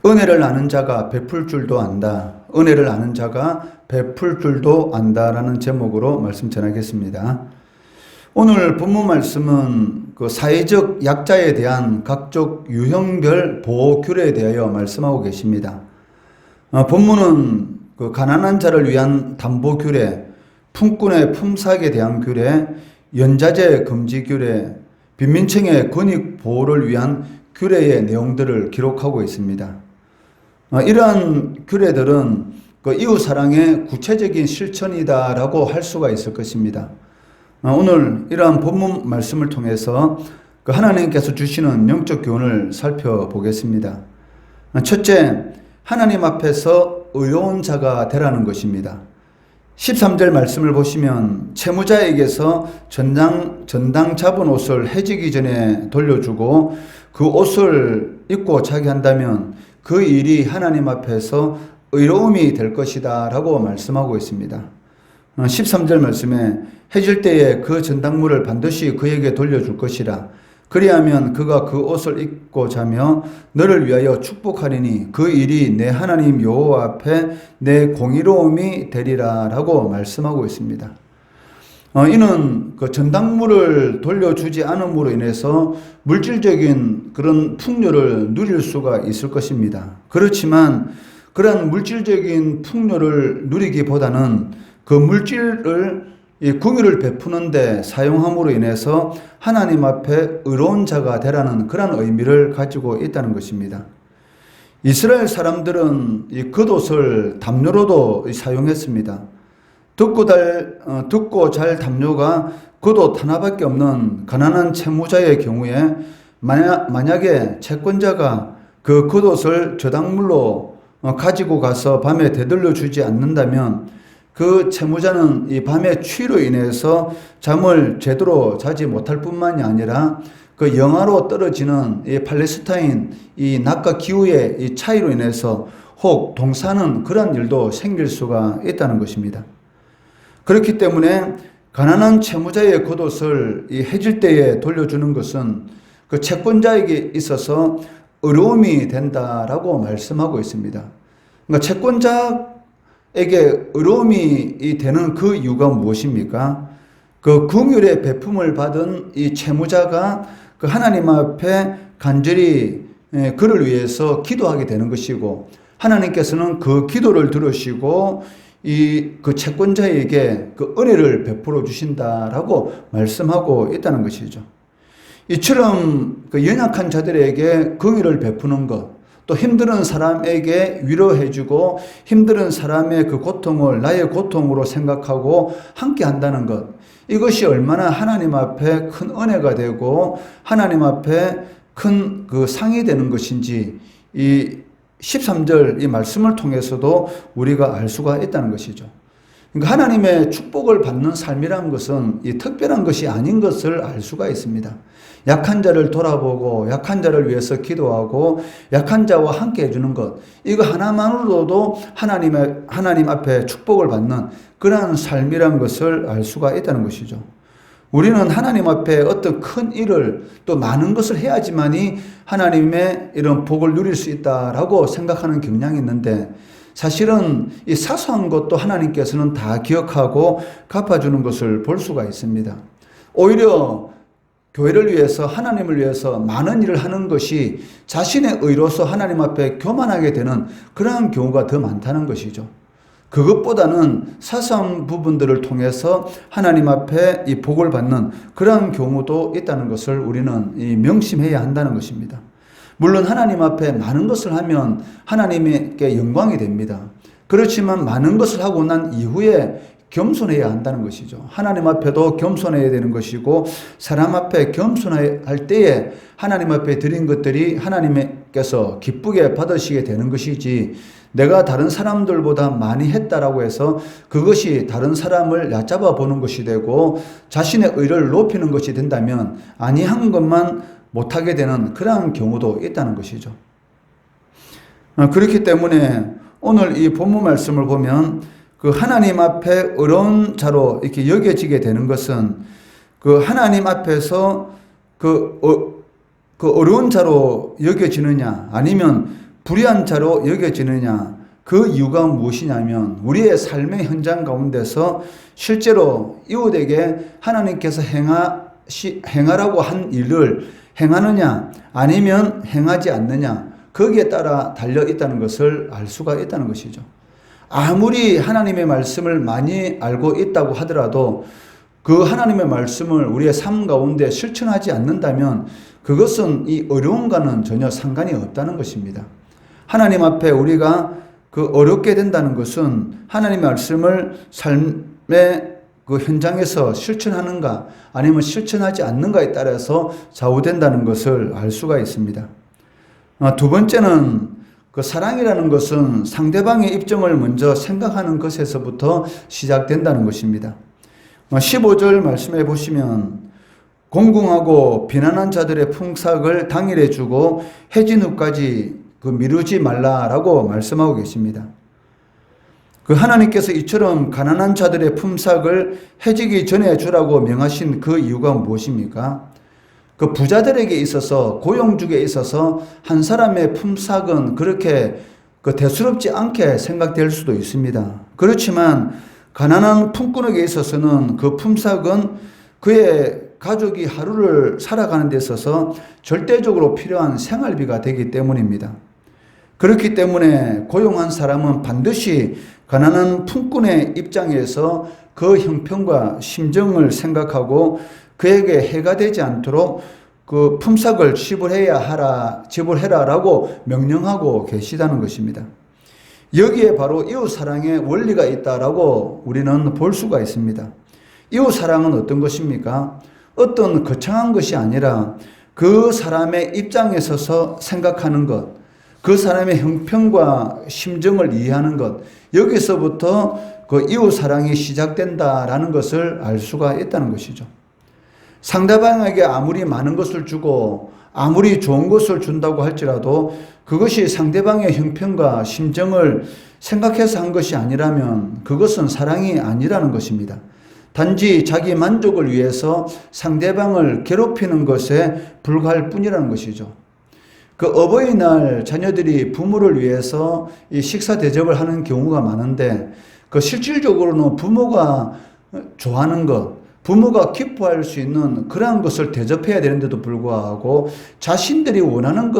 은혜를 아는 자가 베풀 줄도 안다. 은혜를 아는 자가 베풀 줄도 안다라는 제목으로 말씀 전하겠습니다. 오늘 본문 말씀은 그 사회적 약자에 대한 각종 유형별 보호 규례에 대하여 말씀하고 계십니다. 본문은 그 가난한 자를 위한 담보 규례, 품꾼의 품삯에 대한 규례, 연자제 금지 규례, 빈민층의 권익 보호를 위한 규례의 내용들을 기록하고 있습니다. 이러한 규례들은 그 이웃 사랑의 구체적인 실천이다라고 할 수가 있을 것입니다. 오늘 이러한 본문 말씀을 통해서 그 하나님께서 주시는 영적 교훈을 살펴보겠습니다. 첫째, 하나님 앞에서 의로운 자가 되라는 것입니다. 13절 말씀을 보시면 채무자에게서 전당 잡은 옷을 해지기 전에 돌려주고 그 옷을 입고 자게 한다면 그 일이 하나님 앞에서 의로움이 될 것이다 라고 말씀하고 있습니다. 13절 말씀에 해질 때에 그 전당물을 반드시 그에게 돌려줄 것이라. 그리하면 그가 그 옷을 입고 자며 너를 위하여 축복하리니 그 일이 내 하나님 여호와 앞에 내 공의로움이 되리라 라고 말씀하고 있습니다. 이는 그 전당물을 돌려주지 않음으로 인해서 물질적인 그런 풍요를 누릴 수가 있을 것입니다. 그렇지만 그런 물질적인 풍요를 누리기보다는 그 물질을 이 궁유를 베푸는데 사용함으로 인해서 하나님 앞에 의로운 자가 되라는 그런 의미를 가지고 있다는 것입니다. 이스라엘 사람들은 이 겉옷을 담요로도 사용했습니다. 듣고 잘 담요가 겉옷 하나밖에 없는 가난한 채무자의 경우에 만약에 채권자가 그 겉옷을 저당물로 가지고 가서 밤에 되돌려 주지 않는다면 그 채무자는 이 밤의 추위로 인해서 잠을 제대로 자지 못할 뿐만이 아니라 그 영하로 떨어지는 이 팔레스타인 이 낮과 기후의 이 차이로 인해서 혹 동사는 그런 일도 생길 수가 있다는 것입니다. 그렇기 때문에 가난한 채무자의 겉옷을 이 해질 때에 돌려주는 것은 그 채권자에게 있어서 의로움이 된다라고 말씀하고 있습니다. 그러니까 채권자에게 의로움이 되는 그 이유가 무엇입니까? 그 긍휼의 베품을 받은 이 채무자가 그 하나님 앞에 간절히 그를 위해서 기도하게 되는 것이고 하나님께서는 그 기도를 들으시고 그 채권자에게 그 은혜를 베풀어 주신다라고 말씀하고 있다는 것이죠. 이처럼 그 연약한 자들에게 긍휼을 베푸는 것, 또 힘든 사람에게 위로해주고 힘든 사람의 그 고통을 나의 고통으로 생각하고 함께 한다는 것, 이것이 얼마나 하나님 앞에 큰 은혜가 되고 하나님 앞에 큰 그 상이 되는 것인지 이 13절 이 말씀을 통해서도 우리가 알 수가 있다는 것이죠. 그러니까 하나님의 축복을 받는 삶이란 것은 이 특별한 것이 아닌 것을 알 수가 있습니다. 약한 자를 돌아보고 약한 자를 위해서 기도하고 약한 자와 함께 해주는 것, 이거 하나만으로도 하나님 앞에 축복을 받는 그러한 삶이란 것을 알 수가 있다는 것이죠. 우리는 하나님 앞에 어떤 큰 일을 또 많은 것을 해야지만이 하나님의 이런 복을 누릴 수 있다라고 생각하는 경향이 있는데 사실은 이 사소한 것도 하나님께서는 다 기억하고 갚아주는 것을 볼 수가 있습니다. 오히려 교회를 위해서 하나님을 위해서 많은 일을 하는 것이 자신의 의로서 하나님 앞에 교만하게 되는 그러한 경우가 더 많다는 것이죠. 그것보다는 사소한 부분들을 통해서 하나님 앞에 이 복을 받는 그러한 경우도 있다는 것을 우리는 명심해야 한다는 것입니다. 물론 하나님 앞에 많은 것을 하면 하나님께 영광이 됩니다. 그렇지만 많은 것을 하고 난 이후에 겸손해야 한다는 것이죠. 하나님 앞에도 겸손해야 되는 것이고 사람 앞에 겸손할 때에 하나님 앞에 드린 것들이 하나님께서 기쁘게 받으시게 되는 것이지 내가 다른 사람들보다 많이 했다라고 해서 그것이 다른 사람을 얕잡아 보는 것이 되고 자신의 의를 높이는 것이 된다면 아니한 것만 못하게 되는 그러한 경우도 있다는 것이죠. 그렇기 때문에 오늘 이 본문 말씀을 보면 그 하나님 앞에 의로운 자로 이렇게 여겨지게 되는 것은 그 하나님 앞에서 그 어려운 자로 여겨지느냐 아니면 불의한 자로 여겨지느냐? 그 이유가 무엇이냐면 우리의 삶의 현장 가운데서 실제로 이웃에게 하나님께서 행하라고 한 일을 행하느냐 아니면 행하지 않느냐, 거기에 따라 달려 있다는 것을 알 수가 있다는 것이죠. 아무리 하나님의 말씀을 많이 알고 있다고 하더라도 그 하나님의 말씀을 우리의 삶 가운데 실천하지 않는다면 그것은 이 어려움과는 전혀 상관이 없다는 것입니다. 하나님 앞에 우리가 그 어렵게 된다는 것은 하나님의 말씀을 삶의 그 현장에서 실천하는가 아니면 실천하지 않는가에 따라서 좌우된다는 것을 알 수가 있습니다. 두 번째는 그 사랑이라는 것은 상대방의 입장을 먼저 생각하는 것에서부터 시작된다는 것입니다. 15절 말씀해 보시면 공궁하고 비난한 자들의 품삯을 당일에 주고 해진 후까지 그 미루지 말라라고 말씀하고 계십니다. 그 하나님께서 이처럼 가난한 자들의 품삯을 해지기 전에 주라고 명하신 그 이유가 무엇입니까? 그 부자들에게 있어서, 고용주에 있어서 한 사람의 품삯은 그렇게 그 대수롭지 않게 생각될 수도 있습니다. 그렇지만 가난한 품꾼에게 있어서는 그 품삯은 그의 가족이 하루를 살아가는 데 있어서 절대적으로 필요한 생활비가 되기 때문입니다. 그렇기 때문에 고용한 사람은 반드시 가난한 품꾼의 입장에서 그 형편과 심정을 생각하고 그에게 해가 되지 않도록 그 품삯을 지불해라라고 명령하고 계시다는 것입니다. 여기에 바로 이웃사랑의 원리가 있다라고 우리는 볼 수가 있습니다. 이웃사랑은 어떤 것입니까? 어떤 거창한 것이 아니라 그 사람의 입장에 서서 생각하는 것, 그 사람의 형편과 심정을 이해하는 것, 여기서부터 그 이웃사랑이 시작된다라는 것을 알 수가 있다는 것이죠. 상대방에게 아무리 많은 것을 주고 아무리 좋은 것을 준다고 할지라도 그것이 상대방의 형편과 심정을 생각해서 한 것이 아니라면 그것은 사랑이 아니라는 것입니다. 단지 자기 만족을 위해서 상대방을 괴롭히는 것에 불과할 뿐이라는 것이죠. 그 어버이날 자녀들이 부모를 위해서 이 식사 대접을 하는 경우가 많은데 그 실질적으로는 부모가 좋아하는 것, 부모가 기뻐할 수 있는 그러한 것을 대접해야 되는데도 불구하고 자신들이 원하는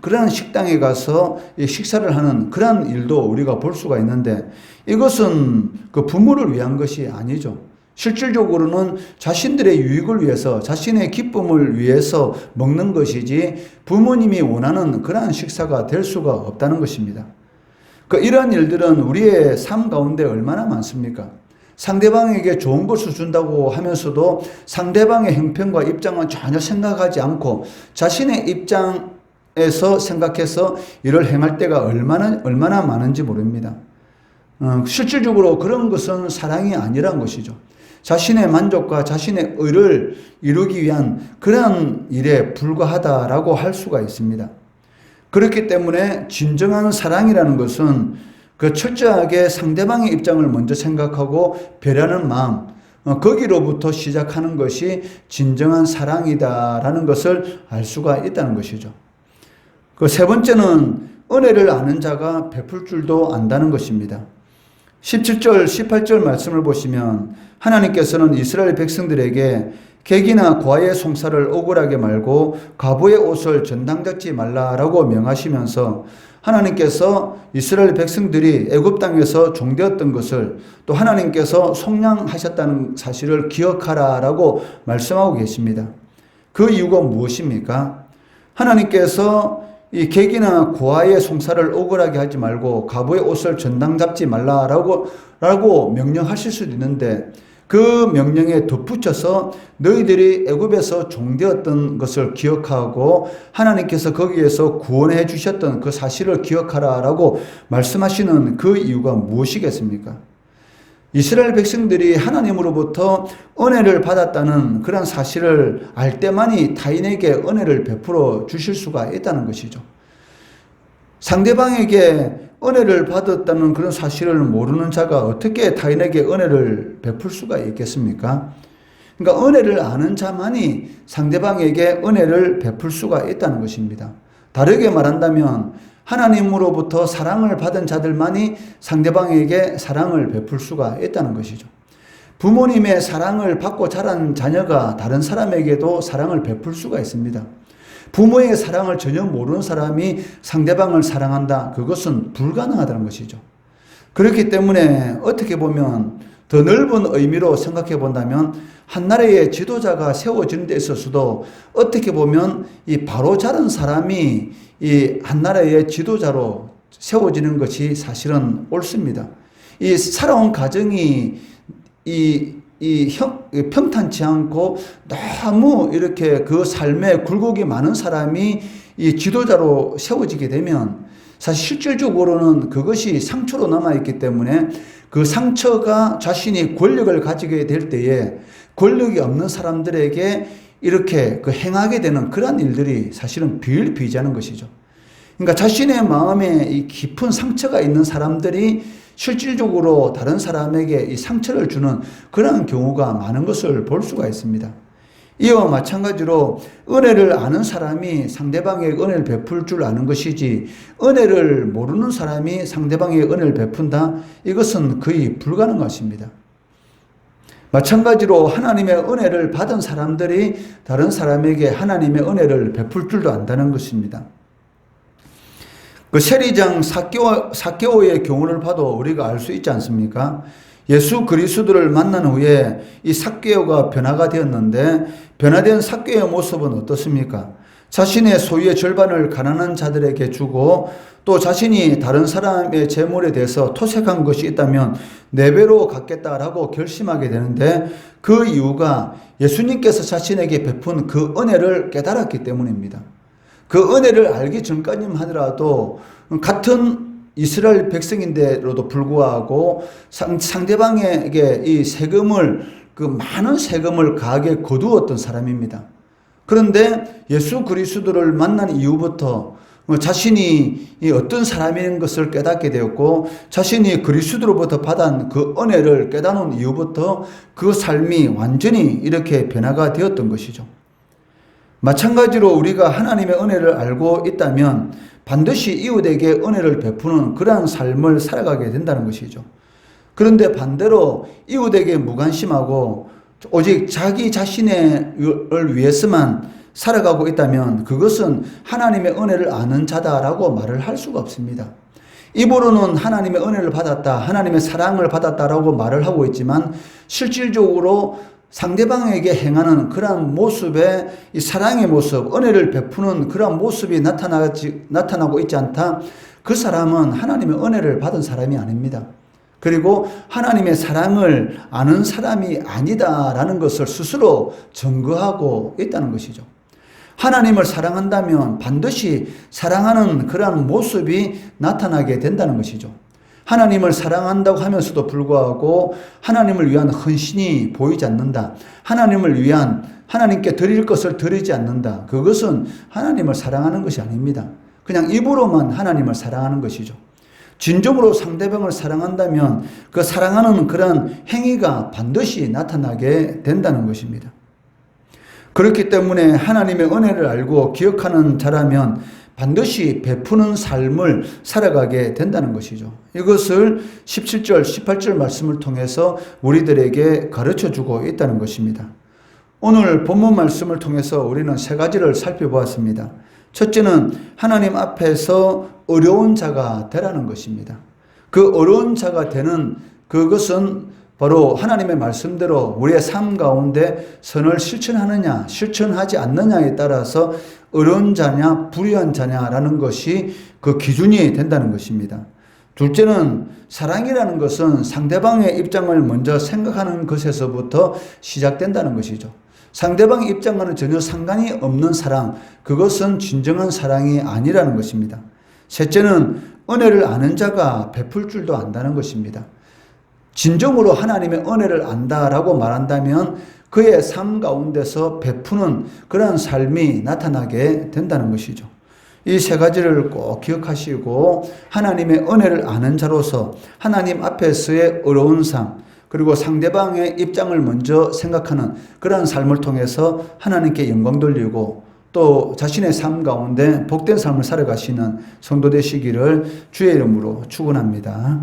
그러한 식당에 가서 이 식사를 하는 그러한 일도 우리가 볼 수가 있는데 이것은 그 부모를 위한 것이 아니죠. 실질적으로는 자신들의 유익을 위해서, 자신의 기쁨을 위해서 먹는 것이지 부모님이 원하는 그러한 식사가 될 수가 없다는 것입니다. 이러한 일들은 우리의 삶 가운데 얼마나 많습니까? 상대방에게 좋은 것을 준다고 하면서도 상대방의 형편과 입장은 전혀 생각하지 않고 자신의 입장에서 생각해서 이를 행할 때가 얼마나 많은지 모릅니다. 실질적으로 그런 것은 사랑이 아니란 것이죠. 자신의 만족과 자신의 의를 이루기 위한 그런 일에 불과하다라고 할 수가 있습니다. 그렇기 때문에 진정한 사랑이라는 것은 그 철저하게 상대방의 입장을 먼저 생각하고 배려하는 마음, 거기로부터 시작하는 것이 진정한 사랑이다라는 것을 알 수가 있다는 것이죠. 그 세 번째는 은혜를 아는 자가 베풀 줄도 안다는 것입니다. 17절, 18절 말씀을 보시면 하나님께서는 이스라엘 백성들에게 객이나 과의 송사를 억울하게 말고 과부의 옷을 전당 잡지 말라라고 명하시면서 하나님께서 이스라엘 백성들이 애굽 땅에서 종되었던 것을 또 하나님께서 속량하셨다는 사실을 기억하라라고 말씀하고 계십니다. 그 이유가 무엇입니까? 하나님께서 이 객이나 고아의 송사를 억울하게 하지 말고 과부의 옷을 전당 잡지 말라라고 명령하실 수도 있는데 그 명령에 덧붙여서 너희들이 애굽에서 종되었던 것을 기억하고 하나님께서 거기에서 구원해 주셨던 그 사실을 기억하라라고 말씀하시는 그 이유가 무엇이겠습니까? 이스라엘 백성들이 하나님으로부터 은혜를 받았다는 그런 사실을 알 때만이 타인에게 은혜를 베풀어 주실 수가 있다는 것이죠. 상대방에게 은혜를 받았다는 그런 사실을 모르는 자가 어떻게 타인에게 은혜를 베풀 수가 있겠습니까? 그러니까 은혜를 아는 자만이 상대방에게 은혜를 베풀 수가 있다는 것입니다. 다르게 말한다면 하나님으로부터 사랑을 받은 자들만이 상대방에게 사랑을 베풀 수가 있다는 것이죠. 부모님의 사랑을 받고 자란 자녀가 다른 사람에게도 사랑을 베풀 수가 있습니다. 부모의 사랑을 전혀 모르는 사람이 상대방을 사랑한다. 그것은 불가능하다는 것이죠. 그렇기 때문에 어떻게 보면 더 넓은 의미로 생각해 본다면 한 나라의 지도자가 세워지는 데 있어서도 어떻게 보면 이 바로 자른 사람이 이 한 나라의 지도자로 세워지는 것이 사실은 옳습니다. 이 살아온 가정이 평탄치 않고 너무 이렇게 그 삶에 굴곡이 많은 사람이 이 지도자로 세워지게 되면 사실 실질적으로는 그것이 상처로 남아있기 때문에 그 상처가 자신이 권력을 가지게 될 때에 권력이 없는 사람들에게 이렇게 그 행하게 되는 그러한 일들이 사실은 비일비재하는 것이죠. 그러니까 자신의 마음에 이 깊은 상처가 있는 사람들이 실질적으로 다른 사람에게 이 상처를 주는 그러한 경우가 많은 것을 볼 수가 있습니다. 이와 마찬가지로 은혜를 아는 사람이 상대방에게 은혜를 베풀 줄 아는 것이지 은혜를 모르는 사람이 상대방에게 은혜를 베푼다? 이것은 거의 불가능한 것입니다. 마찬가지로 하나님의 은혜를 받은 사람들이 다른 사람에게 하나님의 은혜를 베풀 줄도 안다는 것입니다. 그 세리장 삭개오의 경우를 봐도 우리가 알 수 있지 않습니까? 예수 그리스도를 만난 후에 이 삭개오가 변화가 되었는데 변화된 삭개오의 모습은 어떻습니까? 자신의 소유의 절반을 가난한 자들에게 주고 또 자신이 다른 사람의 재물에 대해서 토색한 것이 있다면 4배로 갚겠다라고 결심하게 되는데 그 이유가 예수님께서 자신에게 베푼 그 은혜를 깨달았기 때문입니다. 그 은혜를 알기 전까지만 하더라도 같은 이스라엘 백성인데로도 불구하고 상대방에게 이 세금을 그 많은 세금을 가하게 거두었던 사람입니다. 그런데 예수 그리스도를 만난 이후부터 자신이 어떤 사람인 것을 깨닫게 되었고 자신이 그리스도로부터 받은 그 은혜를 깨닫는 이후부터 그 삶이 완전히 이렇게 변화가 되었던 것이죠. 마찬가지로 우리가 하나님의 은혜를 알고 있다면 반드시 이웃에게 은혜를 베푸는 그러한 삶을 살아가게 된다는 것이죠. 그런데 반대로 이웃에게 무관심하고 오직 자기 자신을 위해서만 살아가고 있다면 그것은 하나님의 은혜를 아는 자다라고 말을 할 수가 없습니다. 입으로는 하나님의 은혜를 받았다, 하나님의 사랑을 받았다라고 말을 하고 있지만 실질적으로 상대방에게 행하는 그러한 모습에 이 사랑의 모습, 은혜를 베푸는 그러한 모습이 나타나고 있지 않다. 그 사람은 하나님의 은혜를 받은 사람이 아닙니다. 그리고 하나님의 사랑을 아는 사람이 아니다라는 것을 스스로 증거하고 있다는 것이죠. 하나님을 사랑한다면 반드시 사랑하는 그러한 모습이 나타나게 된다는 것이죠. 하나님을 사랑한다고 하면서도 불구하고 하나님을 위한 헌신이 보이지 않는다. 하나님을 위한 하나님께 드릴 것을 드리지 않는다. 그것은 하나님을 사랑하는 것이 아닙니다. 그냥 입으로만 하나님을 사랑하는 것이죠. 진정으로 상대방을 사랑한다면 그 사랑하는 그런 행위가 반드시 나타나게 된다는 것입니다. 그렇기 때문에 하나님의 은혜를 알고 기억하는 자라면 반드시 베푸는 삶을 살아가게 된다는 것이죠. 이것을 17절, 18절 말씀을 통해서 우리들에게 가르쳐주고 있다는 것입니다. 오늘 본문 말씀을 통해서 우리는 3가지를 살펴보았습니다. 첫째는 하나님 앞에서 어려운 자가 되라는 것입니다. 그 어려운 자가 되는 그것은 바로 하나님의 말씀대로 우리의 삶 가운데 선을 실천하느냐 실천하지 않느냐에 따라서 어려운 자냐 불의한 자냐라는 것이 그 기준이 된다는 것입니다. 둘째는 사랑이라는 것은 상대방의 입장을 먼저 생각하는 것에서부터 시작된다는 것이죠. 상대방의 입장과는 전혀 상관이 없는 사랑, 그것은 진정한 사랑이 아니라는 것입니다. 셋째는 은혜를 아는 자가 베풀 줄도 안다는 것입니다. 진정으로 하나님의 은혜를 안다라고 말한다면 그의 삶 가운데서 베푸는 그런 삶이 나타나게 된다는 것이죠. 이 3가지를 꼭 기억하시고 하나님의 은혜를 아는 자로서 하나님 앞에서의 어려운 삶, 그리고 상대방의 입장을 먼저 생각하는 그런 삶을 통해서 하나님께 영광 돌리고 또 자신의 삶 가운데 복된 삶을 살아가시는 성도 되시기를 주의 이름으로 축원합니다.